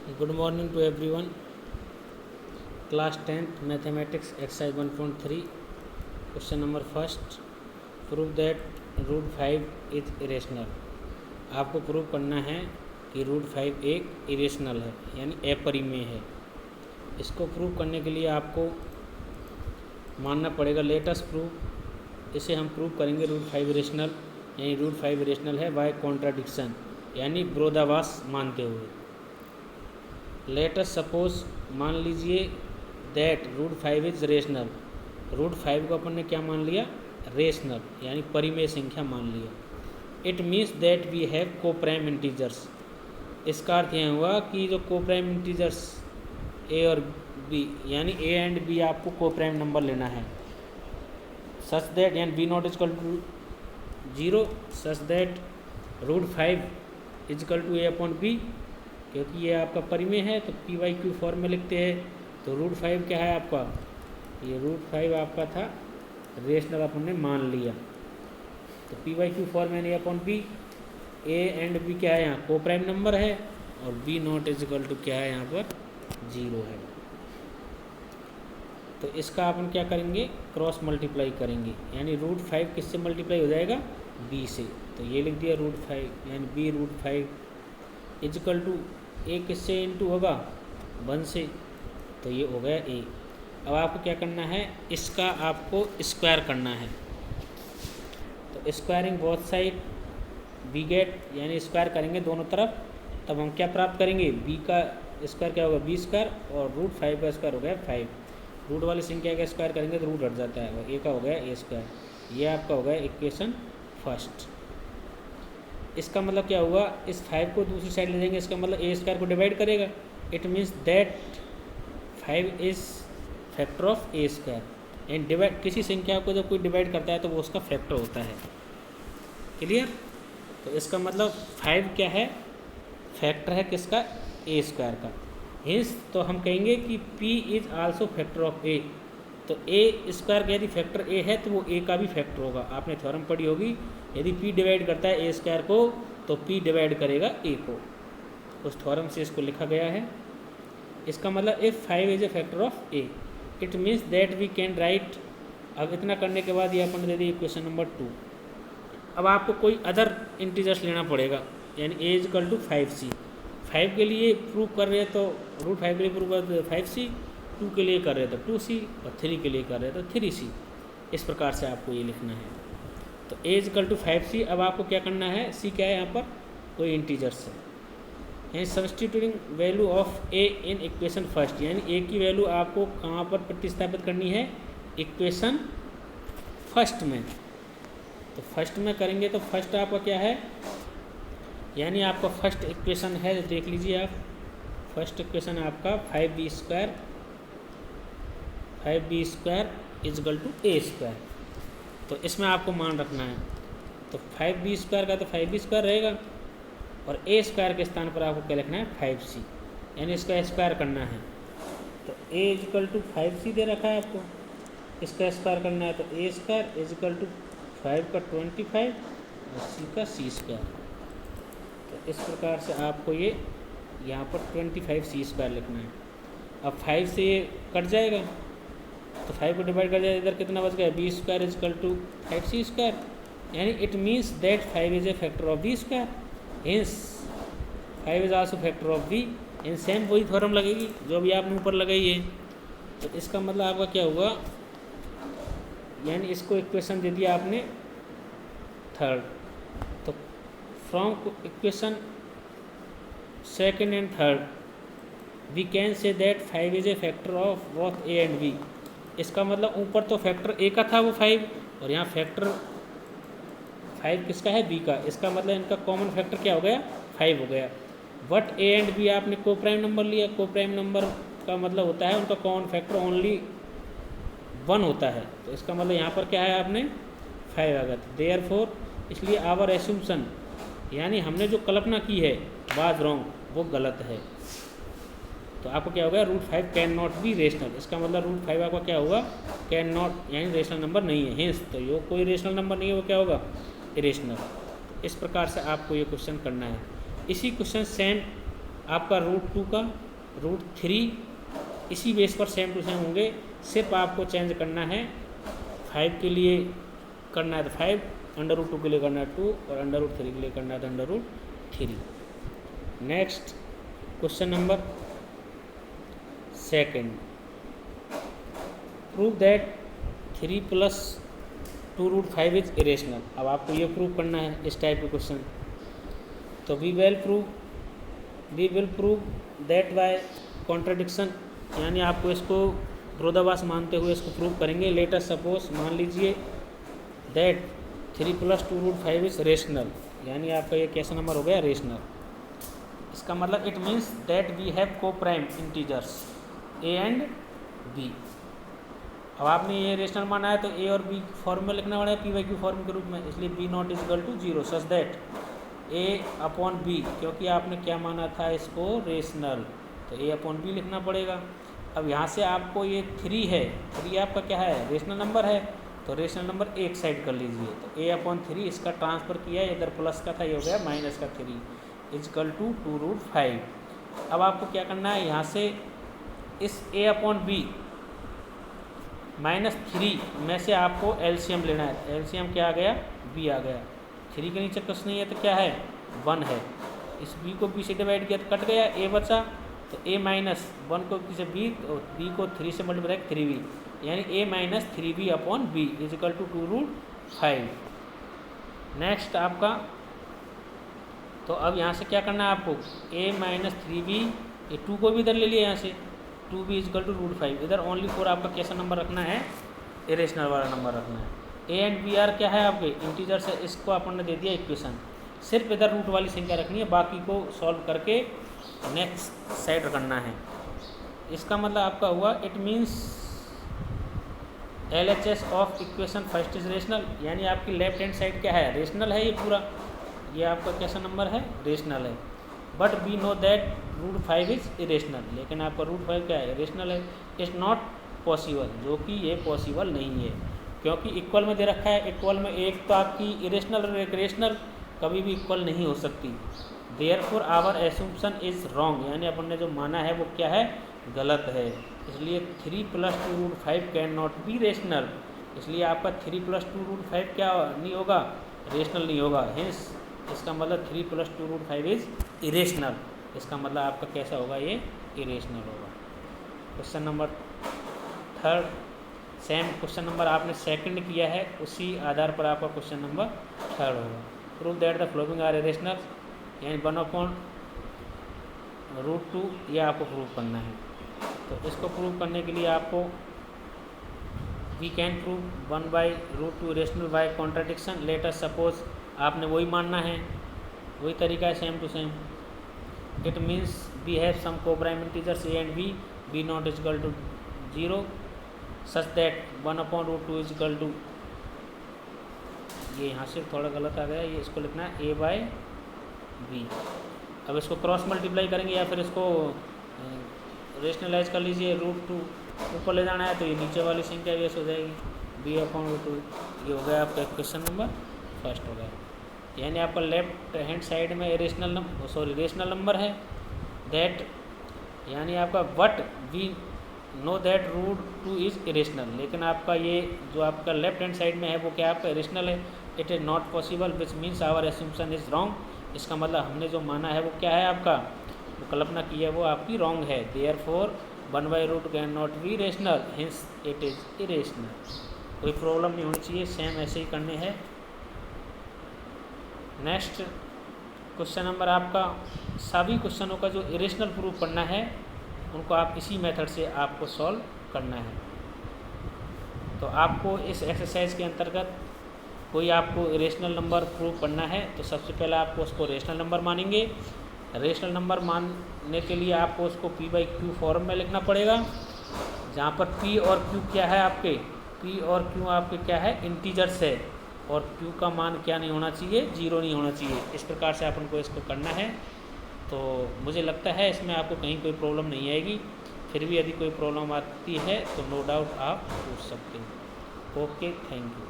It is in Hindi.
Good morning to everyone. Class 10th Mathematics exercise 1.3 question number first. Prove that root 5 is irrational. आपको प्रूव करना है कि रूट 5 एक इरेशनल है यानी अपरिमेय है। इसको प्रूव करने के लिए आपको मानना पड़ेगा लेट अस प्रूव। इसे हम प्रूव करेंगे रूट 5 इरेशनल यानी रूट 5 इरेशनल है बाय कॉन्ट्राडिक्शन यानी विरोधाभास मानते हुए। लेट अस सपोज मान लीजिए that root 5 is rational. Root 5 को अपन ने क्या मान लिया? रेशनल यानी परिमेय संख्या मान लिया। It means that we have coprime integers. इसका अर्थ यह हुआ कि जो को प्राइम इंटीजर्स ए और बी यानी ए एंड बी आपको को प्राइम नंबर लेना है सच दैट यानी b not equal to 0 such that root 5 equal to a upon b. क्योंकि ये आपका परिमेय है तो पी वाई क्यू फॉर्म में लिखते हैं। तो रूट 5 क्या है आपका? ये रूट 5 आपका था रेशनल अपन ने मान लिया। तो पी वाई क्यू फॉर्म यानी upon b. A and b क्या है यहाँ? को प्राइम नंबर है और बी नॉट इजिकल टू क्या है यहाँ पर? 0 है। तो इसका अपन क्या करेंगे? क्रॉस मल्टीप्लाई करेंगे यानी रूट 5 किससे मल्टीप्लाई हो जाएगा? बी से। तो ये लिख दिया रूट 5 यानी बी रूट 5 इजिकल टू ए किससे इंटू होगा? 1 से। तो ये हो गया ए। अब आपको क्या करना है? इसका आपको स्क्वायर करना है। तो squaring both side we get यानी स्क्वायर करेंगे दोनों तरफ। तब हम क्या प्राप्त करेंगे? बी का स्क्वायर क्या होगा? बी स्क्वायर और रूट 5 का स्क्वायर हो गया 5। रूट वाली संख्या का स्क्वायर करेंगे तो रूट हट जाता है और ए का हो गया ए स्क्वायर। ये आपका हो गया इक्वेशन फर्स्ट। इसका मतलब क्या हुआ? इस 5 को दूसरी साइड ले जाएंगे। इसका मतलब ए स्क्वायर को डिवाइड करेगा। It means that 5 is factor of A square. And divide किसी संख्या को जब कोई डिवाइड करता है तो वो उसका फैक्टर होता है। क्लियर? तो इसका मतलब 5 क्या है? फैक्टर है किसका? ए स्क्वायर का। हिंस तो हम कहेंगे कि p is also factor of A. तो ए स्क्वायर यदि फैक्टर ए है तो वो ए का भी फैक्टर होगा। आपने थ्योरम पढ़ी होगी, यदि p डिवाइड करता है ए स्क्वायर को तो p डिवाइड करेगा ए को। उस थ्योरम से इसको लिखा गया है। इसका मतलब if 5 is a factor of a it means that we can write. अब इतना करने के बाद ये अपन दे दी क्वेश्चन नंबर 2। अब आपको कोई अदर इंटीजर्स लेना पड़ेगा यानी ए इजकल टू 5c। 5 के लिए प्रूव कर रहे हैं तो रूट 5 के लिए प्रूव कर 5c, 2 के लिए कर रहे थे 2c और 3 के लिए कर रहे थे 3c। इस प्रकार से आपको ये लिखना है। तो a इजकल टू 5c। अब आपको क्या करना है? c क्या है यहाँ पर? कोई इंटीजर्स है। यानी substituting value of a in equation first यानी a की वैल्यू आपको कहाँ पर प्रतिस्थापित करनी है? इक्वेशन फर्स्ट में। तो फर्स्ट में करेंगे तो फर्स्ट आपका क्या है? यानी आपका फर्स्ट इक्वेशन है, देख लीजिए आप। फर्स्ट इक्वेशन आपका 5b square is equal to a square. तो इसमें आपको मान रखना है। तो 5b स्क्वायर का तो 5b स्क्वायर रहेगा और ए स्क्वायर के स्थान पर आपको क्या लिखना है? 5c यानी इसका स्क्वायर करना है। तो a इजकल टू 5c दे रखा है आपको, इसका स्क्वायर करना है। तो ए स्क्वायर इजकल टू 5 का 25 और c का c स्क्वायर। तो इस प्रकार से आपको ये यहाँ पर 25c स्क्वायर लिखना है। अब 5 से ये कट जाएगा तो 5 को डिवाइड कर जाएगा, इधर कितना बच गया? B square is equal to 5c square. यानी it means that 5 is a factor of B square. Hence 5 is also factor of B. In same वही थ्योरम लगेगी जो भी आपने ऊपर लगाई है। तो इसका मतलब आपका क्या हुआ? यानी इसको इक्वेशन दे दिया आपने थर्ड। तो from equation second and third we can say that 5 is a factor of both a and b. इसका मतलब ऊपर तो फैक्टर ए का था वो 5 और यहाँ फैक्टर 5 किसका है? बी का। इसका मतलब इनका कॉमन फैक्टर क्या हो गया? 5 हो गया। बट ए एंड बी आपने को प्राइम नंबर लिया। को प्राइम नंबर का मतलब होता है उनका कॉमन फैक्टर ओनली 1 होता है। तो इसका मतलब यहाँ पर क्या है? आपने 5 आ गया। देयरफॉर इसलिए आवर एस्यूम्पशन यानी हमने जो कल्पना की है वाज रॉन्ग, वो गलत है। तो आपको क्या होगा? Root 5 can not be rational. इसका मतलब रूट 5 आपका क्या होगा? कैन नॉट यानी रेशनल नंबर नहीं है। हिंस तो ये कोई रेशनल नंबर नहीं है, वो क्या होगा? इरेशनल। इस प्रकार से आपको ये क्वेश्चन करना है। इसी क्वेश्चन सेम आपका √2 का √3 इसी बेस पर सेम टू सेम होंगे, सिर्फ आपको चेंज करना है 5 के लिए करना है तो 5, √2 के लिए करना है 2 और √3 के लिए करना है तो √3। Next question number 2, prove that 3 + 2√5 is irrational. अब आपको ये प्रूव करना है इस टाइप के क्वेश्चन। तो we will prove that by contradiction, यानी आपको इसको विरोधाभास मानते हुए इसको प्रूव करेंगे। लेट अस सपोज, मान लीजिए दैट 3 + 2√5 इज रेशनल, यानी आपका ये कैसा नंबर हो गया, रेशनल। इसका मतलब it means that we have coprime integers A and B. अब आपने ये रेशनल माना है तो ए और बी फॉर्म में लिखना पड़ेगा p/q फॉर्म के रूप में, इसलिए b0 = 0 सच दैट a/b, क्योंकि आपने क्या माना था इसको, रेशनल, तो a/b लिखना पड़ेगा। अब यहाँ से आपको ये 3 है, 3 आपका क्या है, रेशनल नंबर है, तो रेशनल नंबर एक साइड कर लीजिए। तो a/3 इसका ट्रांसफ़र किया, इधर प्लस का था, ये हो गया -3 = 2√5। अब आपको क्या करना है, यहाँ से इस a/b -3 में से आपको एलसीएम लेना है। एलसीएम क्या आ गया, b आ गया। 3 के नीचे कुछ नहीं है तो क्या है, 1 है। इस b को b से डिवाइड किया तो कट गया, a बचा, तो a - 1 को किसी b, तो b को 3 से मल्टीप्लाई 3b, यानी a - 3b/b = 2√5। नेक्स्ट आपका, तो अब यहाँ से क्या करना है आपको, a - 3b, ये 2 को भी इधर ले लिया यहाँ से, 2b = √5। इधर ओनली 4 आपका कैसा नंबर रखना है, इरेशनल वाला नंबर रखना है। a एंड b आर क्या है आपके, इंटीजर्स है, इसको अपन ने दे दिया इक्वेशन। सिर्फ इधर रूट वाली संख्या रखनी है, बाकी को सॉल्व करके नेक्स्ट साइड करना है। इसका मतलब आपका हुआ, it means LHS of equation first is rational, यानी आपकी लेफ्ट हैंड साइड क्या है, रेशनल है, ये पूरा ये आपका कैसा नंबर है, रेशनल है। But we know that √5 is irrational, लेकिन आपका √5 क्या है, इरेशनल है। इट्स नॉट पॉसिबल, जो कि ये पॉसिबल नहीं है, क्योंकि इक्वल में दे रखा है। इक्वल में एक तो आपकी इरेशनल और एक रेशनल कभी भी इक्वल नहीं हो सकती। Therefore our assumption is wrong, यानी अपन ने जो माना है वो क्या है, गलत है। इसलिए 3 + 2√5 कैन नॉट बी रेशनल, इसलिए आपका 3 + 2√5 क्या नहीं होगा, रेशनल नहीं होगा। हिंस इसका मतलब 3 + 2√5 इज इरेशनल, इसका मतलब आपका कैसा होगा, ये इरेशनल होगा। Question number 3, same question number आपने सेकंड किया है, उसी आधार पर आपका क्वेश्चन नंबर 3 होगा। Prove that the following are irrational, यानी 1/√2 ये आपको प्रूव करना है। तो इसको प्रूव करने के लिए आपको we can prove 1/√2 irrational by contradiction. Let us suppose, आपने वही मानना है, वही तरीका है, same to same. It means we have some coprime integers a and b, b0 = 0 such that 1/√2 ये यहाँ से थोड़ा गलत आ गया, ये इसको लिखना है a/b। अब इसको क्रॉस मल्टीप्लाई करेंगे या फिर इसको रेशनलाइज कर लीजिए, √2 ऊपर ले जाना है तो ये नीचे वाली संख्या भी ऐसे हो जाएगी, b/√2। ये हो गया आपका क्वेश्चन नंबर 1 हो गया। यानी आपका लेफ्ट हैंड साइड में रेशनल नंबर है दैट, यानी आपका but we know that √2 is irrational, लेकिन आपका ये जो आपका लेफ्ट हैंड साइड में है वो क्या आपका इरेशनल है। It is not possible which means our assumption is wrong, इसका मतलब हमने जो माना है वो क्या है, आपका जो कल्पना की है वो आपकी रॉन्ग है। Therefore 1/√2 can not be rational, hints it is irrational. कोई प्रॉब्लम नहीं होनी चाहिए, सेम ऐसे ही करने हैं। नेक्स्ट क्वेश्चन नंबर आपका, सभी क्वेश्चनों का जो इरेशनल प्रूफ करना है उनको आप इसी मेथड से आपको सॉल्व करना है। तो आपको इस एक्सरसाइज के अंतर्गत कोई आपको इरेशनल नंबर प्रूफ करना है तो सबसे पहले आपको उसको रेशनल नंबर मानेंगे। रेशनल नंबर मानने के लिए आपको उसको p/q फॉर्म में लिखना पड़ेगा, जहाँ पर p और q क्या है आपके, p और q आपके क्या है, इंटीजर्स है, और q का मान क्या नहीं होना चाहिए, 0 नहीं होना चाहिए। इस प्रकार से अपन को इसको करना है। तो मुझे लगता है इसमें आपको कहीं कोई प्रॉब्लम नहीं आएगी। फिर भी यदि कोई प्रॉब्लम आती है तो नो डाउट आप पूछ सकते हैं। Okay, thank you.